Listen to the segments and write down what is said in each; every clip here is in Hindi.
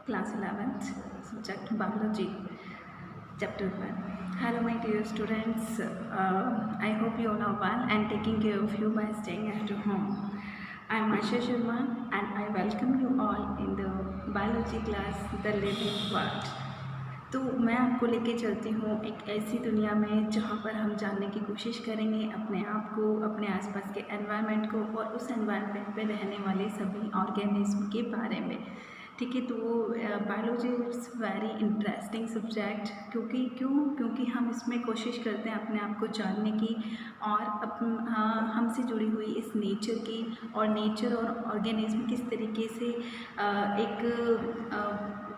Class 11th, subject Biology, Chapter 1. Hello my dear students, I hope you all are well and taking care of you by staying at home. I am Asha Sharma and I welcome you all in the Biology class, The Living World. तो मैं आपको लेके चलती हूँ एक ऐसी दुनिया में जहाँ पर हम जानने की कोशिश करेंगे अपने आप को, अपने आसपास के एनवायरनमेंट को और उस एनवायरनमेंट में रहने वाले सभी ऑर्गेनिज्म के बारे में। ठीक है, तो biology is very interesting subject क्योंकि हम इसमें कोशिश करते हैं अपने आप को जानने की और हमसे जुड़ी हुई इस नेचर की और नेचर और ऑर्गेनिज्म किस तरीके से एक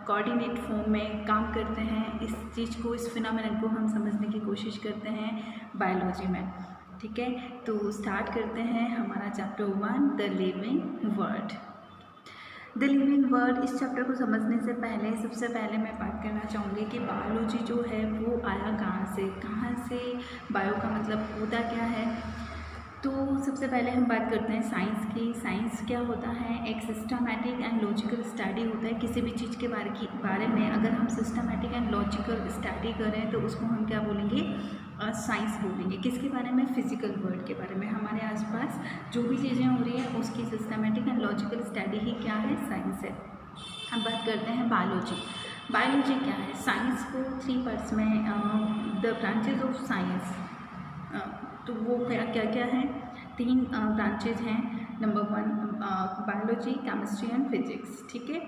कोऑर्डिनेट फॉर्म में काम करते हैं, इस चीज़ को, इस फिनोमेनन को हम समझने की कोशिश करते हैं बायोलॉजी में। ठीक है, तो स्टार्ट करते हैं हमारा chapter 1, the living world. The living world, इस चैप्टर को समझने से पहले सबसे पहले मैं बात करना चाहूँगी कि बायोलॉजी जो है वो आया कहाँ से बायो का मतलब होता क्या है। तो सबसे पहले हम बात करते हैं साइंस की। साइंस क्या होता है? एक सिस्टमैटिक एंड लॉजिकल स्टडी होता है किसी भी चीज़ के बारे में। अगर हम सिस्टमैटिक एंड लॉजिकल स्टडी करें तो उसको हम क्या बोलेंगे? साइंस बोलेंगे। किसके बारे में? फिजिकल वर्ल्ड के बारे में। हमारे आसपास जो भी चीज़ें हो रही हैं उसकी सिस्टमैटिक एंड लॉजिकल स्टडी ही क्या है? साइंस है। अब बात करते हैं बायोलॉजी। बायोलॉजी क्या है? साइंस को 3 पार्ट्स में, द ब्रांचेज ऑफ साइंस, तो वो क्या है? 3 ब्रांचेज हैं। Number 1 biology, chemistry and physics. ठीक है,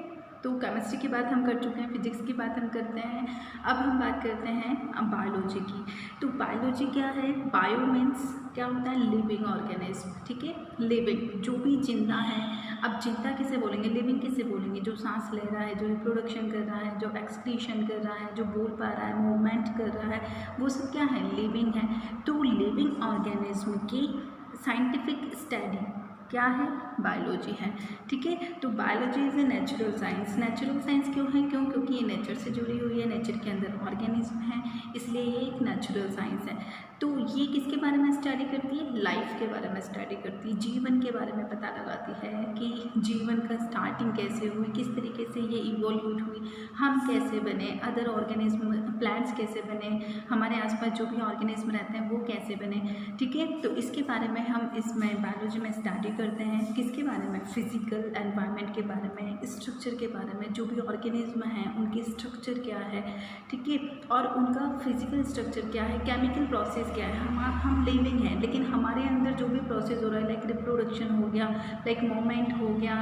तो केमिस्ट्री की बात हम कर चुके हैं, फिजिक्स की बात हम करते हैं। अब हम बात करते हैं बायोलॉजी की। तो बायोलॉजी क्या है? बायो मीन्स क्या होता है? Living organism. ठीक है, लिविंग, जो भी जिंदा है। अब जिंदा किसे बोलेंगे? लिविंग किसे बोलेंगे? जो सांस ले रहा है, जो रिप्रोडक्शन कर रहा है, जो एक्सक्रीशन कर रहा है, जो बोल पा रहा है, मूवमेंट कर रहा है, वो सब क्या है? लिविंग है। तो लिविंग ऑर्गेनिज्म की साइंटिफिक स्टडी क्या है? बायोलॉजी है। ठीक है, तो biology is a natural science. Natural science क्यों है? क्योंकि ये नेचर से जुड़ी हुई है, नेचर के अंदर ऑर्गेनिज्म है, इसलिए ये एक नेचुरल साइंस है। तो ये किसके बारे में स्टडी करती है? लाइफ के बारे में स्टडी करती है, जीवन के बारे में पता लगाती है कि जीवन का स्टार्टिंग कैसे हुई, किस तरीके से ये इवोल्यूट हुई, हम कैसे बने, अदर ऑर्गेनिज्म, प्लांट्स कैसे बने, हमारे आसपास जो भी ऑर्गेनिज्म रहते हैं वो कैसे बने। ठीक है, तो इसके बारे में हम इसमें बायोलॉजी में स्टडी करते हैं। किसके बारे में? फिजिकल एनवायरनमेंट के बारे में, स्ट्रक्चर के बारे में, जो भी ऑर्गेनिज्म हैं उनकी स्ट्रक्चर क्या है। ठीक है, और उनका फिजिकल स्ट्रक्चर क्या है, केमिकल प्रोसेस क्या है। हम लिविंग हैं, लेकिन हमारे अंदर जो भी प्रोसेस हो रहा है, लाइक रिप्रोडक्शन हो गया, लाइक मूवमेंट हो गया,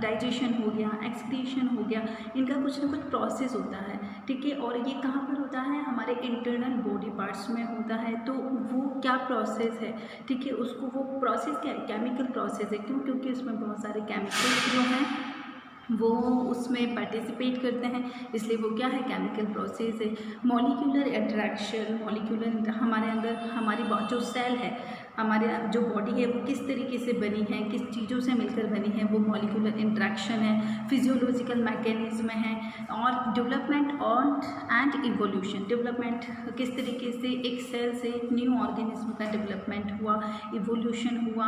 डाइजेशन हो गया, एक्सक्रीशन हो गया, इनका कुछ ना कुछ प्रोसेस होता है। ठीक है, और ये कहाँ पर होता है? हमारे इंटरनल बॉडी पार्ट्स में होता है। तो वो क्या प्रोसेस है? ठीक है, उसको वो प्रोसेस क्या है? केमिकल प्रोसेस है। क्यों? क्योंकि उसमें बहुत सारे केमिकल्स जो हैं वो उसमें पार्टिसिपेट करते हैं, इसलिए वो क्या है? केमिकल प्रोसेस है। मॉलिक्यूलर इंटरेक्शन, मॉलिक्यूलर, हमारे अंदर हमारी जो सेल है, हमारे जो बॉडी है वो किस तरीके से बनी है, किस चीज़ों से मिलकर बनी है, वो मॉलिक्यूलर इंटरेक्शन है। फिजियोलॉजिकल मैकेनिज्म है। और डेवलपमेंट और एंड इवोल्यूशन, डेवलपमेंट किस तरीके से एक सेल से न्यू ऑर्गेनिज्म का डेवलपमेंट हुआ, इवोल्यूशन हुआ,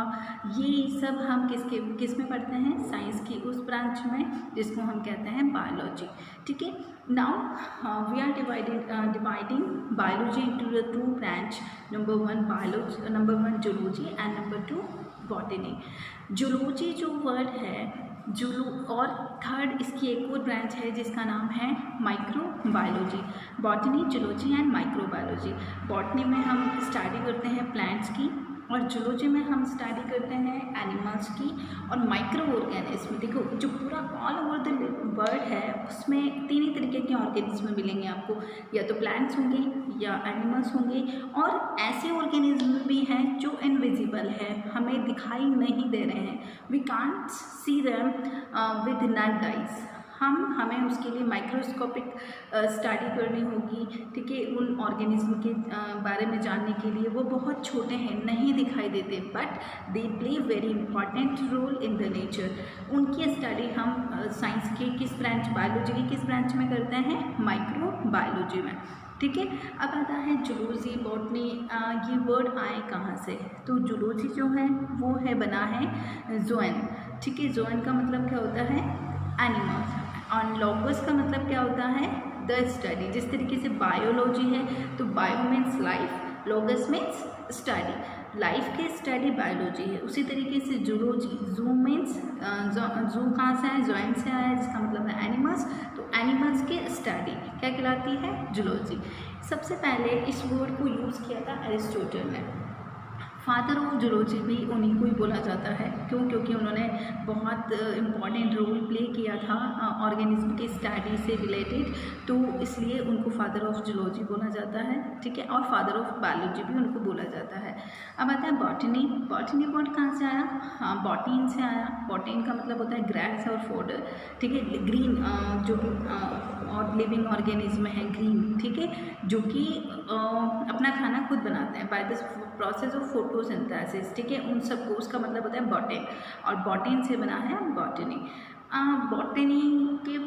ये सब हम किस में पढ़ते हैं? साइंस की उस ब्रांच में जिसको हम कहते हैं बायोलॉजी। ठीक है, now we are dividing biology into the 2 branch. Number 1 zoology and number 2 botany. Zoology जो वर्ड है, और थर्ड इसकी एक और ब्रांच है जिसका नाम है microbiology. Botany, zoology and microbiology. Botany में हम स्टडी करते हैं प्लांट्स की, और जूलॉजी में हम स्टडी करते हैं एनिमल्स की और माइक्रो ऑर्गेनिज्म। देखो, जो पूरा ऑल ओवर द वर्ल्ड है उसमें 3 ही तरीके के ऑर्गेनिज्म मिलेंगे आपको, या तो प्लांट्स होंगे या एनिमल्स होंगे, और ऐसे ऑर्गेनिज्म भी हैं जो इनविजिबल है, हमें दिखाई नहीं दे रहे हैं। We can't see them with naked eyes. हमें उसके लिए माइक्रोस्कोपिक स्टडी करनी होगी। ठीक है, उन ऑर्गेनिज्म के बारे में जानने के लिए। वो बहुत छोटे हैं, नहीं दिखाई देते, but they play very important role in the nature. उनकी स्टडी हम साइंस के किस ब्रांच, बायोलॉजी की किस ब्रांच में करते हैं? माइक्रोबायोलॉजी में। ठीक है, अब आता है जूलॉजी, बॉटनी। ये वर्ड आए कहाँ से? तो जूलॉजी जो है वो बना है ज़ोएन। ठीक है, ज़ोएन का मतलब क्या होता है? एनिमल्स। और लॉगस का मतलब क्या होता है, द स्टडी। जिस तरीके से बायोलॉजी है तो bio means life, logos means study, life की स्टडी बायोलॉजी है। उसी तरीके से जूलॉजी, जू मीन्स जू कहाँ से आया, जोइन से आया, जिसका मतलब है एनिमल्स, तो एनिमल्स की स्टडी क्या कहलाती है, जूलॉजी। सबसे पहले इस वर्ड को यूज़ किया था एरिस्टोटल ने। फादर ऑफ जूलॉजी भी उन्हीं को ही बोला जाता है, क्यों, क्योंकि उन्होंने बहुत इम्पॉर्टेंट रोल प्ले किया था ऑर्गेनिज्म की स्टडी से रिलेटेड, तो इसलिए उनको फादर ऑफ जूलॉजी बोला जाता है, ठीक है। और फादर ऑफ बायोलॉजी भी उनको बोला जाता है। अब आता है बॉटनी। बॉटनी वर्ड कहाँ से आया, हाँ, बॉटीन से आया। बॉटीन का मतलब होता है ग्रास और फोडर, ठीक है। ग्रीन जो कि और लिविंग ऑर्गेनिज्म है ग्रीन, ठीक है, जो कि अपना खाना खुद बनाते हैं by this process of photosynthesis, ठीक है। उन सबको, उसका मतलब होता है बॉटेन, और बॉटेन से बना है बॉटनी। बॉटनी के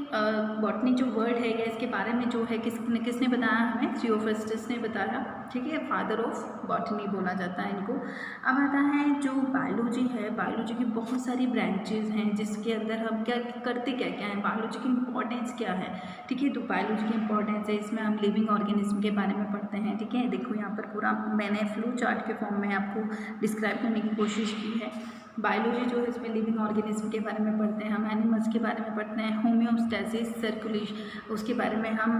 बॉटनी जो वर्ड है या इसके बारे में जो है किसने बताया हमें, थियोफ्रास्टस ने बताया, ठीक है। फादर ऑफ बॉटनी बोला जाता है इनको। अब आता है जो बायोलॉजी है, बायोलॉजी की बहुत सारी ब्रांचेज हैं जिसके अंदर हम क्या करते क्या हैं, बायोलॉजी की इंपॉर्टेंस क्या है, ठीक है। तो बायोलॉजी की इंपॉर्टेंस है, इसमें हम लिविंग ऑर्गेनिज्म के बारे में पढ़ते हैं, ठीक है। देखो यहाँ पर पूरा मैंने फ्लो चार्ट के फॉर्म में आपको डिस्क्राइब करने की कोशिश की है। बायोलॉजी जो है इसमें लिविंग ऑर्गेनिज्म के बारे में पढ़ते हैं, हम एनिमल्स के बारे में पढ़ते हैं, होम्योस्टैसिस, सर्कुलेशन, उसके बारे में हम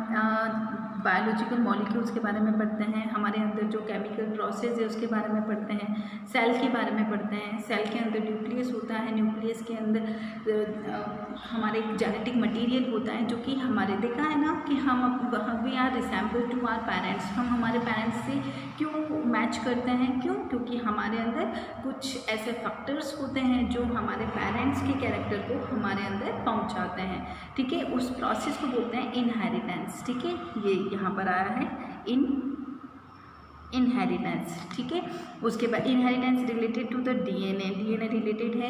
बायोलॉजिकल मॉलिक्यूल्स के बारे में पढ़ते हैं, हमारे अंदर जो केमिकल प्रोसेस है उसके बारे में पढ़ते हैं, सेल के बारे में पढ़ते हैं, सेल के अंदर न्यूक्लियस होता है, न्यूक्लियस के अंदर हमारे जेनेटिक मटेरियल होता है, जो कि हमारे देखा है ना कि हम we are resemble to our parents, हम हमारे पेरेंट्स से क्यों मैच करते हैं, क्यों, क्योंकि हमारे अंदर कुछ ऐसे फैक्टर्स होते हैं जो हमारे पेरेंट्स के कैरेक्टर को हमारे अंदर पहुंचाते हैं, ठीक है। उस प्रोसेस को बोलते हैं इनहेरिटेंस, ठीक है। ये यहाँ पर आया है इनहेरिटेंस, ठीक है। उसके बाद inheritance related to the DNA, DNA related है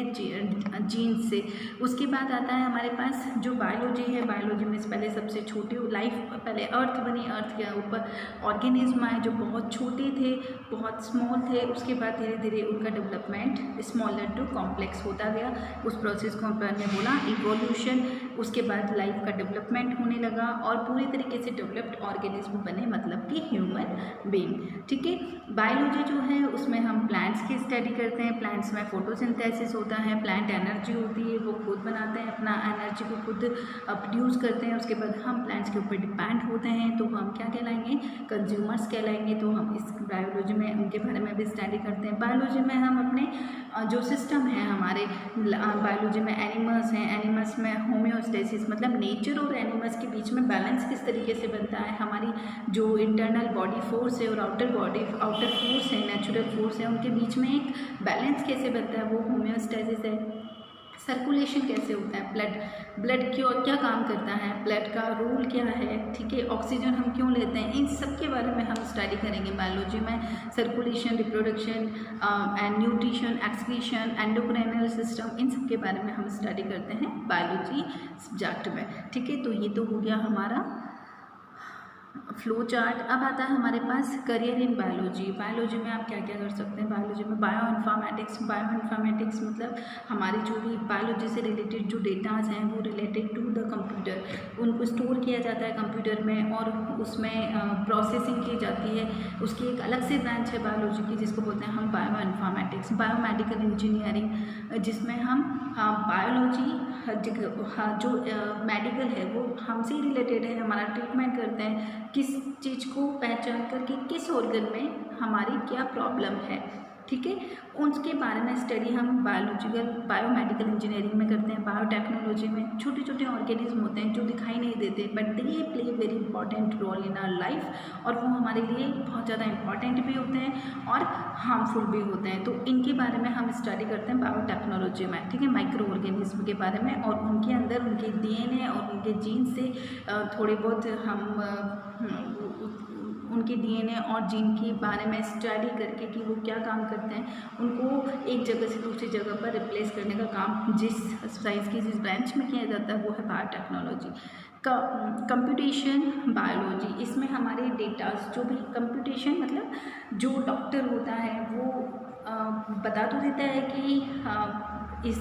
जीन से। उसके बाद आता है हमारे पास जो बायोलॉजी है, बायोलॉजी में पहले सबसे छोटी लाइफ, पहले अर्थ बनी, अर्थ के ऊपर ऑर्गेनिज्म आए जो बहुत छोटे थे, बहुत स्मॉल थे, उसके बाद धीरे धीरे उनका डेवलपमेंट स्मॉलर टू कॉम्प्लेक्स होता गया, उस प्रोसेस को हमने बोला इवोल्यूशन। उसके बाद लाइफ का डेवलपमेंट होने लगा और पूरी तरीके से डेवलप्ड ऑर्गेनिज्म बने, मतलब कि ह्यूमन बीइंग, ठीक है। बायोलॉजी जो है उसमें हम प्लांट्स की स्टडी करते हैं, प्लांट्स में फोटोसिंथेसिस होता है, प्लांट एनर्जी होती है, वो खुद बनाते हैं, अपना एनर्जी को खुद प्रोड्यूस करते हैं। उसके बाद हम प्लांट्स के ऊपर डिपेंड होते हैं, तो हम क्या कहलाएंगे, कंज्यूमर्स कहलाएंगे। तो हम इस बायोलॉजी में उनके बारे में भी स्टडी करते हैं। बायोलॉजी में हम अपने जो सिस्टम है हमारे बायोलॉजी में एनिमल्स हैं, एनिमल्स में होम्योस्टेसिस मतलब नेचर और एनिमल्स के बीच में बैलेंस किस तरीके से बनता है, हमारी जो इंटरनल बॉडी फोर्स है और आउटर फोर्स है, नेचुरल फोर्स है, उनके बीच में एक बैलेंस कैसे बनता है, वो होम्योस्टेसिस है। सर्कुलेशन कैसे होता है, ब्लड क्यों क्या काम करता है, ब्लड का रोल क्या है, ठीक है। ऑक्सीजन हम क्यों लेते हैं, इन सब के बारे में हम स्टडी करेंगे बायोलॉजी में। Circulation, reproduction and nutrition, excretion, endocrinal system, इन सब के बारे में हम स्टडी करते हैं बायोलॉजी सब्जेक्ट में, ठीक है। तो ये तो हो गया हमारा फ्लो चार्ट। अब आता है हमारे पास करियर इन बायोलॉजी। बायोलॉजी में आप क्या क्या कर सकते हैं, बायोलॉजी में बायो इन्फॉर्मेटिक्स मतलब हमारे जो भी बायोलॉजी से रिलेटेड जो डेटाज हैं वो रिलेटेड टू द कंप्यूटर, उनको स्टोर किया जाता है कंप्यूटर में और उसमें प्रोसेसिंग की जाती है। उसकी एक अलग से ब्रांच है बायोलॉजी की जिसको बोलते हैं हम बायो इन्फॉर्मेटिक्स, बायोमेडिकल इंजीनियरिंग, जिसमें हम बायोलॉजी जो मेडिकल है वो हमसे रिलेटेड है, हमारा ट्रीटमेंट करते हैं, किस चीज़ को पहचान करके किस ऑर्गन में हमारी क्या प्रॉब्लम है, ठीक है। उसके बारे में स्टडी हम बायोमेडिकल इंजीनियरिंग में करते हैं। बायोटेक्नोलॉजी में छोटे छोटे ऑर्गेनिज्म होते हैं जो दिखाई नहीं देते but they play very important role in our life, और वो हमारे लिए बहुत ज़्यादा इंपॉर्टेंट भी होते हैं और हार्मफुल भी होते हैं। तो इनके बारे में हम स्टडी करते हैं बायोटेक्नोलॉजी में, ठीक है, माइक्रो ऑर्गेनिज्म के बारे में, और उनके अंदर उनके डीएनए और उनके जीन से थोड़े बहुत हम उनके डीएनए और जीन के बारे में स्टडी करके कि वो क्या काम करते हैं, उनको एक जगह से दूसरी जगह पर रिप्लेस करने का काम जिस साइंस की जिस ब्रांच में किया जाता है वो है बायोटेक्नोलॉजी। कंप्यूटेशन बायोलॉजी, इसमें हमारे डेटास जो भी कंप्यूटेशन मतलब जो डॉक्टर होता है वो बता तो देता है कि इस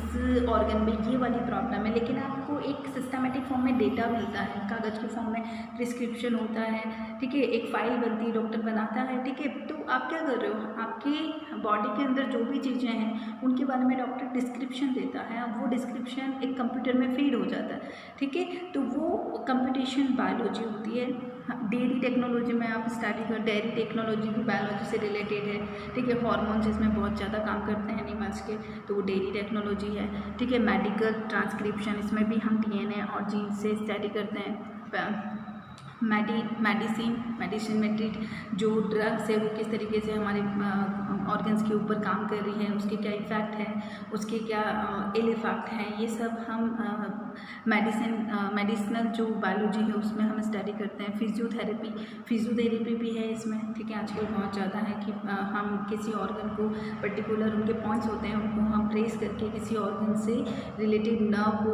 ऑर्गन में ये वाली प्रॉब्लम है, लेकिन आप आपको एक सिस्टमेटिक फॉर्म में डेटा मिलता है, कागज़ के फॉर्म में प्रिस्क्रिप्शन होता है, ठीक है, एक फ़ाइल बनती है, डॉक्टर बनाता है, ठीक है। तो आप क्या कर रहे हो, आपकी बॉडी के अंदर जो भी चीज़ें हैं उनके बारे में डॉक्टर डिस्क्रिप्शन देता है, अब वो डिस्क्रिप्शन एक कंप्यूटर में फीड हो जाता है, ठीक है। तो वो कंप्यूटेशन बायोलॉजी होती है। डेयरी टेक्नोलॉजी में आप स्टडी कर, डेयरी टेक्नोलॉजी भी बायोलॉजी से रिलेटेड है, ठीक है। हार्मोन्स इसमें बहुत ज़्यादा काम करते हैं एनिमल्स के, तो वो डेयरी टेक्नोलॉजी है, ठीक है। मेडिकल ट्रांसक्रिप्शन, इसमें भी हम डीएनए और जीन से स्टडी करते हैं। मेडिसिन में ट्रीट जो ड्रग्स है वो किस तरीके से हमारे ऑर्गन्स के ऊपर काम कर रही है, उसके क्या इफ़ेक्ट हैं, उसके क्या इल इफ़ेक्ट हैं, ये सब हम मेडिसिनल जो बायोलॉजी है उसमें हम स्टडी करते हैं। फिजियोथेरेपी भी है इसमें, ठीक है। आजकल बहुत ज़्यादा है कि हम किसी ऑर्गन को पर्टिकुलर उनके पॉइंट्स होते हैं उनको हम ट्रेस करके किसी ऑर्गन से रिलेटेड नर्व को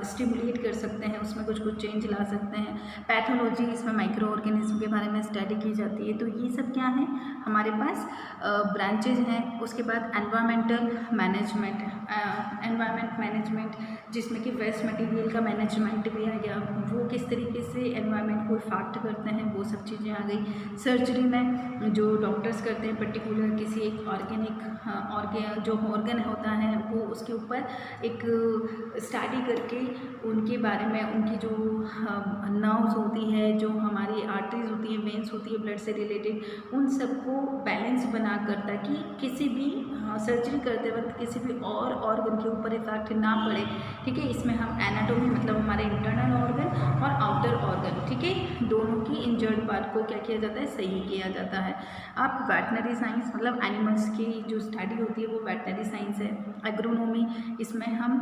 स्टिमुलेट कर सकते हैं, उसमें कुछ चेंज ला सकते हैं। पैथोलॉजी, इसमें माइक्रो ऑर्गेनिज्म के बारे में स्टडी की जाती है। तो ये सब क्या है हमारे पास ब्रांचेज हैं। उसके बाद एनवायरमेंटल मैनेजमेंट जिसमें कि वेस्ट मटेरियल का मैनेजमेंट भी आ गया, वो किस तरीके से एनवायरमेंट को इफेक्ट करते हैं, वो सब चीज़ें आ गई। सर्जरी में जो डॉक्टर्स करते हैं पर्टिकुलर किसी एक जो ऑर्गन होता है वो उसके ऊपर एक स्टडी करके उनके बारे में, उनकी जो नर्व्स होती है, जो हमारी आर्टरीज होती है, वेन्स होती है ब्लड से रिलेटेड, उन सबको बैलेंस बना कर, ताकि किसी भी सर्जरी करते वक्त किसी भी और ऑर्गन के ऊपर इफेक्ट ना पड़े, ठीक है। इसमें हम एनाटॉमी मतलब हमारे इंटरनल ऑर्गन और आउटर ऑर्गन, ठीक है, दोनों की इंजर्ड पार्ट को क्या किया जाता है, सही किया जाता है। अब वेटनरी साइंस मतलब एनिमल्स की जो स्टडी होती है वो वेटनरी साइंस है। एग्रोनॉमी, इसमें हम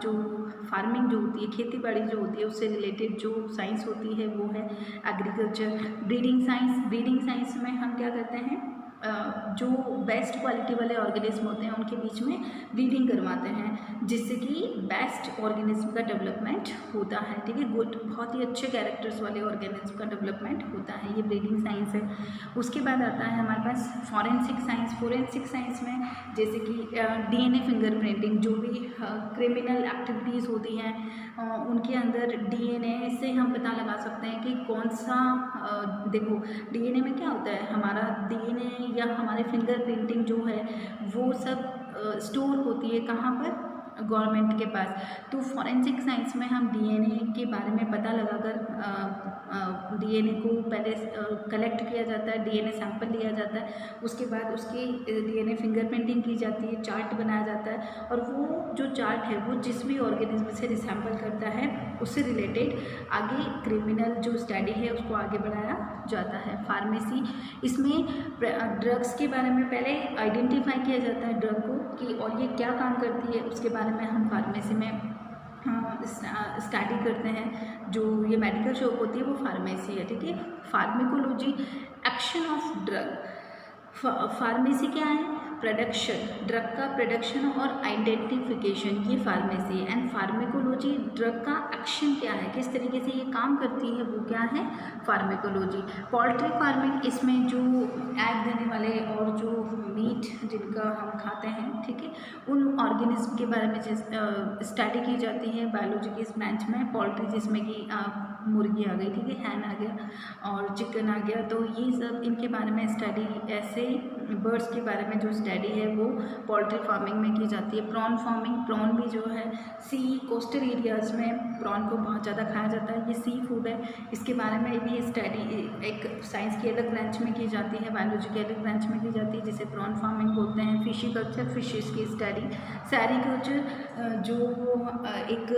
जो फार्मिंग जो होती है, खेती बाड़ी जो होती है, उससे रिलेटेड जो साइंस होती है वो है एग्रीकल्चर। ब्रीडिंग साइंस में हम क्या करते हैं, जो बेस्ट क्वालिटी वाले ऑर्गेनिज्म होते हैं उनके बीच में ब्रीडिंग करवाते हैं, जिससे कि बेस्ट ऑर्गेनिज्म का डेवलपमेंट होता है, ठीक है। गुड, बहुत ही अच्छे कैरेक्टर्स वाले ऑर्गेनिज्म का डेवलपमेंट होता है, ये ब्रीडिंग साइंस है। उसके बाद आता है हमारे पास फोरेंसिक साइंस में जैसे कि डीएनए फिंगरप्रिंटिंग, जो भी क्रिमिनल एक्टिविटीज़ होती हैं उनके अंदर डीएनए से हम पता लगा सकते हैं कि कौन सा देखो डीएनए में क्या होता है, हमारा डीएनए या हमारे फिंगरप्रिंटिंग जो है वो सब स्टोर होती है कहाँ पर, गवर्नमेंट के पास। तो फॉरेंसिक साइंस में हम डीएनए के बारे में पता लगाकर डीएनए को पहले कलेक्ट किया जाता है, डीएनए सैंपल लिया जाता है, उसके बाद उसकी डीएनए फिंगरप्रिंटिंग की जाती है, चार्ट बनाया जाता है, और वो जो चार्ट है वो जिस भी ऑर्गेनिज्म से रिसैम्पल करता है उससे रिलेटेड आगे क्रिमिनल जो स्टडी है उसको आगे बढ़ाया जाता है। फार्मेसी, इसमें ड्रग्स के बारे में पहले आइडेंटिफाई किया जाता है ड्रग को कि और ये क्या काम करती है, उसके बारे में हम फार्मेसी में स्टडी करते हैं। जो ये मेडिकल शॉप होती है वो फार्मेसी है, ठीक है। Pharmacology, action of drug. Pharmacy क्या है, प्रोडक्शन, ड्रग का प्रोडक्शन और आइडेंटिफिकेशन, ये फार्मेसी है। एंड फार्मेकोलॉजी, ड्रग का एक्शन क्या है, किस तरीके से ये काम करती है, वो क्या है, फार्मेकोलॉजी। पोल्ट्री फार्मिंग, इसमें जो एग देने वाले और जो मीट जिनका हम खाते हैं, ठीक है, उन ऑर्गेनिज्म के बारे में स्टडी की जाती है बायोलॉजी के इस ब्रांच में। पोल्ट्री जिसमें कि मुर्गी आ गई, ठीक है, हैन आ गया और चिकन आ गया, तो ये सब इनके बारे में स्टडी, ऐसे बर्ड्स के बारे में जो स्टडी है वो पोल्ट्री फार्मिंग में की जाती है। प्रॉन फार्मिंग, प्रॉन भी जो है सी कोस्टल एरियाज़ में प्रॉन को बहुत ज़्यादा खाया जाता है, ये सी फूड है, इसके बारे में भी स्टडी एक साइंस की अलग ब्रांच में की जाती है, बायोलॉजी की अलग ब्रांच में की जाती है, जिसे प्रॉन फार्मिंग बोलते हैं। फिशिकल्चर, फिशेस की स्टडी। सैरीकल्चर, जो एक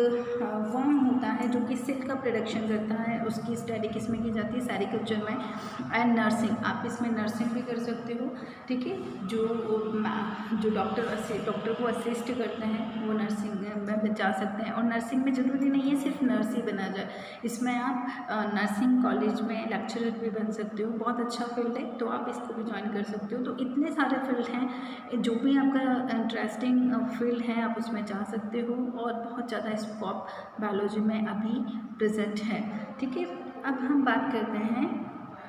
वर्म होता है जो कि सिल्क का प्रोडक्शन करता है, उसकी स्टडी किस में की जाती है, सैरीकल्चर में। एंड नर्सिंग, आप इसमें नर्सिंग भी कर सकते हो, ठीक है, जो डॉक्टर को असिस्ट करते हैं वो नर्सिंग में जा सकते हैं। और नर्सिंग में ज़रूरी नहीं है सिर्फ नर्स ही बना जाए, इसमें आप नर्सिंग कॉलेज में लेक्चरर भी बन सकते हो, बहुत अच्छा फील्ड है, तो आप इसको भी ज्वाइन कर सकते हो। तो इतने सारे फील्ड हैं, जो भी आपका इंटरेस्टिंग फील्ड है आप उसमें जा सकते हो, और बहुत ज़्यादा स्कोप बायोलॉजी में अभी प्रेजेंट है, ठीक है। अब हम बात करते हैं,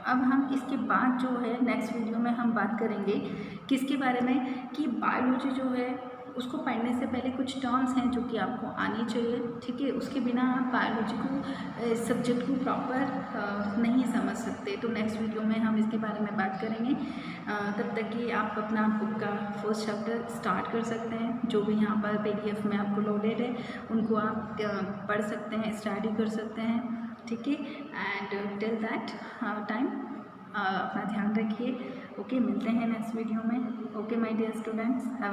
अब हम इसके बाद जो है नेक्स्ट वीडियो में हम बात करेंगे किसके बारे में, कि बायोलॉजी जो है उसको पढ़ने से पहले कुछ टर्म्स हैं जो कि आपको आनी चाहिए, ठीक है। उसके बिना आप बायोलॉजी को सब्जेक्ट को प्रॉपर नहीं समझ सकते। तो नेक्स्ट वीडियो में हम इसके बारे में बात करेंगे। तब तक कि आप अपना बुक का फर्स्ट चैप्टर स्टार्ट कर सकते हैं। जो भी यहाँ पर PDF में आपको लोडेड है उनको आप पढ़ सकते हैं, स्टडी कर सकते हैं, ठीक है। एंड टिल दैट टाइम अपना ध्यान रखिए। ओके, मिलते हैं नेक्स्ट वीडियो में। Okay my dear students, have